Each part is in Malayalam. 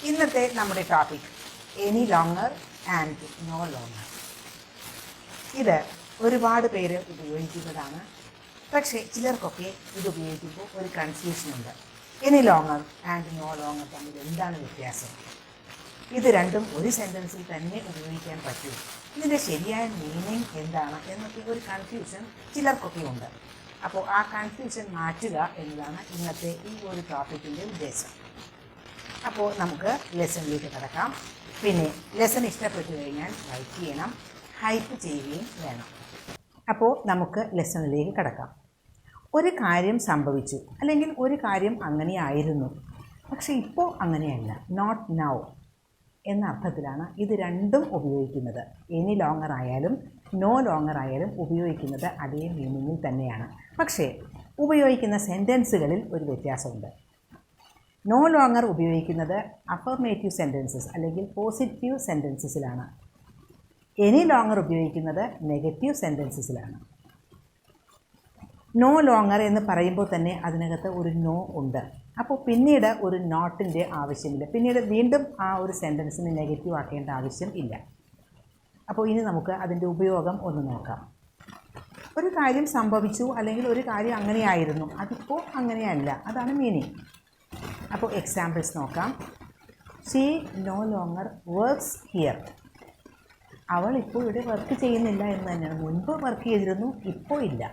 ഇന്നത്തെ നമ്മുടെ topic any longer and no longer. ഇത് ഒരുപാട് പേര് ഉപയോഗിക്കുന്നതാണ്. പക്ഷേ ചിലർക്കൊക്കെ ഇത് ഉപയോഗിക്കുമ്പോൾ ഒരു കൺഫ്യൂഷനുണ്ട്. Any longer and no longer തമ്മിൽ എന്താണ് വ്യത്യാസം? ഇത് രണ്ടും ഒരു സെൻറ്റൻസിൽ തന്നെ ഉപയോഗിക്കാൻ പറ്റും. ഇതിൻ്റെ ശരിയായ മീനിങ് എന്താണ് എന്നൊക്കെ ഒരു കൺഫ്യൂഷൻ ചിലർക്കൊക്കെ ഉണ്ട്. അപ്പോൾ ആ കൺഫ്യൂഷൻ മാറ്റുക എന്നതാണ് ഇന്നത്തെ ഈ ഒരു ടോപ്പിക്കിൻ്റെ ഉദ്ദേശം. അപ്പോൾ നമുക്ക് ലെസണിലേക്ക് കിടക്കാം. പിന്നെ ലെസൺ ഇഷ്ടപ്പെട്ടു കഴിഞ്ഞാൽ ലൈക്ക് ചെയ്യണം, ഹൈപ്പ് ചെയ്യുകയും വേണം. അപ്പോൾ നമുക്ക് ലെസണിലേക്ക് കിടക്കാം. ഒരു കാര്യം സംഭവിച്ചു, അല്ലെങ്കിൽ ഒരു കാര്യം അങ്ങനെയായിരുന്നു, പക്ഷേ ഇപ്പോൾ അങ്ങനെയല്ല, നോട്ട് നൗ എന്ന അർത്ഥത്തിലാണ് ഇത് രണ്ടും ഉപയോഗിക്കുന്നത്. എനി ലോങ്ങർ ആയാലും നോ ലോങ്ങർ ആയാലും ഉപയോഗിക്കുന്നത് അതേ മീനിങ്ങിൽ തന്നെയാണ്. പക്ഷേ ഉപയോഗിക്കുന്ന സെൻറ്റൻസുകളിൽ ഒരു വ്യത്യാസമുണ്ട്. നോ ലോങ്ങർ ഉപയോഗിക്കുന്നത് അഫർമേറ്റീവ് സെൻറ്റൻസസ് അല്ലെങ്കിൽ പോസിറ്റീവ് സെൻറ്റൻസസിലാണ്. എനി ലോങ്ങർ ഉപയോഗിക്കുന്നത് നെഗറ്റീവ് സെൻറ്റൻസസിലാണ്. നോ ലോങ്ങർ എന്ന് പറയുമ്പോൾ തന്നെ അതിനകത്ത് ഒരു നോ ഉണ്ട്. അപ്പോൾ പിന്നീട് ഒരു നോട്ടിൻ്റെ ആവശ്യമില്ല. പിന്നീട് വീണ്ടും ആ ഒരു സെൻറ്റൻസിന് നെഗറ്റീവ് ആക്കേണ്ട ആവശ്യം ഇല്ല. അപ്പോൾ ഇനി നമുക്ക് അതിൻ്റെ ഉപയോഗം ഒന്ന് നോക്കാം. ഒരു കാര്യം സംഭവിച്ചു, അല്ലെങ്കിൽ ഒരു കാര്യം അങ്ങനെയായിരുന്നു, അതിപ്പോൾ അങ്ങനെയല്ല, അതാണ് മീനിങ്. അപ്പോൾ എക്സാമ്പിൾസ് നോക്കാം. She no longer works here. അവൾ ഇപ്പോൾ ഇവിടെ വർക്ക് ചെയ്യുന്നില്ല എന്ന് തന്നെയാണ്. മുൻപ് വർക്ക് ചെയ്തിരുന്നു, ഇപ്പോൾ ഇല്ല.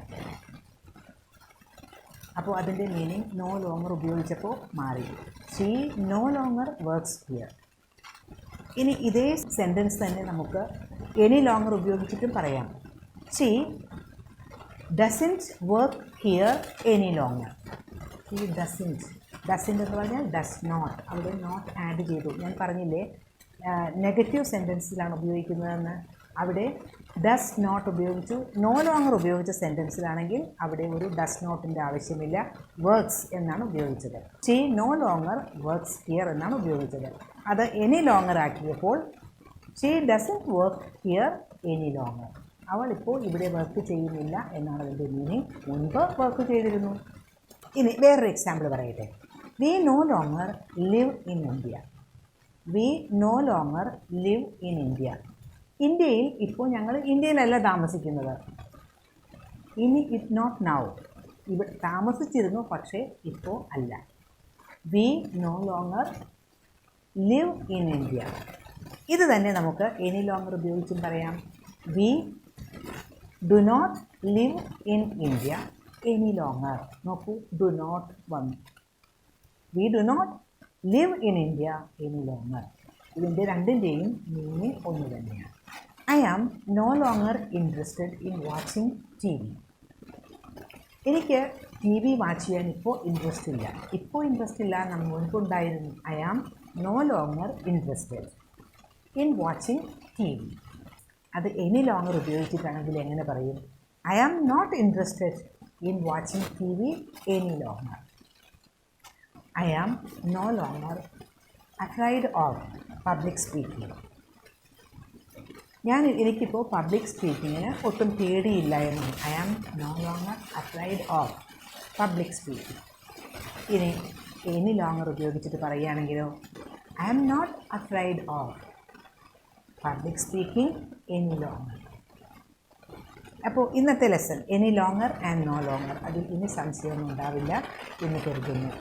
അപ്പോൾ അതിൻ്റെ മീനിങ് നോ ലോങ്ങർ ഉപയോഗിച്ചപ്പോൾ മാറി. She no longer works here. ഇനി ഇതേ സെൻറ്റൻസ് തന്നെ നമുക്ക് എനി ലോങ്ങർ ഉപയോഗിച്ചിട്ടും പറയാം. She doesn't work here any longer. She doesn't എന്ന് പറഞ്ഞാൽ ഡസ് നോട്ട്. അവിടെ നോട്ട് ആഡ് ചെയ്തു. ഞാൻ പറഞ്ഞില്ലേ നെഗറ്റീവ് സെൻറ്റൻസിലാണ് ഉപയോഗിക്കുന്നതെന്ന്. അവിടെ ഡസ് നോട്ട് ഉപയോഗിച്ചു. നോ ലോങ്ങർ ഉപയോഗിച്ച സെൻറ്റൻസിലാണെങ്കിൽ അവിടെ ഒരു ഡസ് നോട്ടിൻ്റെ ആവശ്യമില്ല, വർക്ക്സ് എന്നാണ് ഉപയോഗിച്ചത്. She no longer works here എന്നാണ് ഉപയോഗിച്ചത്. അത് എനി ലോങ്ങർ ആക്കിയപ്പോൾ she doesn't work here any longer. അവൾ ഇപ്പോൾ ഇവിടെ വർക്ക് ചെയ്യുന്നില്ല എന്നാണ് അതിൻ്റെ മീനിങ്. മുൻപ് വർക്ക് ചെയ്തിരുന്നു. ഇനി വേറൊരു എക്സാമ്പിൾ പറയട്ടെ. V no longer live in India. V no longer live in India. ഇന്ത്യയിൽ ഇപ്പോൾ ഞങ്ങൾ ഇന്ത്യയിലല്ല താമസിക്കുന്നത്. ഇനി ഇറ്റ് നോട്ട് നൗ. ഇവിടെ താമസിച്ചിരുന്നു, പക്ഷേ ഇപ്പോൾ അല്ല. We no longer live in India. ഇത് തന്നെ നമുക്ക് എനി ലോങ്ങർ ഉപയോഗിച്ചും പറയാം. We do not live in India any longer. നോക്കൂ, ഡു നോട്ട് വന്നു. We do not live in India any longer. ഇതിൻ്റെ രണ്ടിൻ്റെയും മീനിങ് ഒന്ന് തന്നെയാണ്. I am no longer interested in watching T V. എനിക്ക് ടി വി വാച്ച് ചെയ്യാൻ ഇപ്പോൾ ഇൻട്രസ്റ്റ് ഇല്ല. ഇപ്പോൾ ഇൻട്രസ്റ്റ് ഇല്ല, നമ്മൾ മുൻപുണ്ടായിരുന്നു. I am no longer interested in watching T V. അത് എനി ലോങ്ങർ ഉപയോഗിച്ചിട്ടാണെങ്കിൽ എങ്ങനെ പറയും? I am not interested in watching T V any longer. I am no longer afraid of public speaking. എനിക്കിപ്പോൾ പബ്ലിക് സ്പീക്കിങ്ങിന് ഒട്ടും പേടിയില്ല എന്നാണ്. I am no longer afraid of public speaking. ഇനി എനി ലോങ്ങർ ഉപയോഗിച്ചിട്ട് പറയുകയാണെങ്കിലോ I am not afraid of public speaking any longer. അപ്പോൾ ഇന്നത്തെ lesson any longer and no longer. അതിൽ ഇനി സംശയമൊന്നും ഉണ്ടാവില്ല എന്ന് കരുതുന്നു.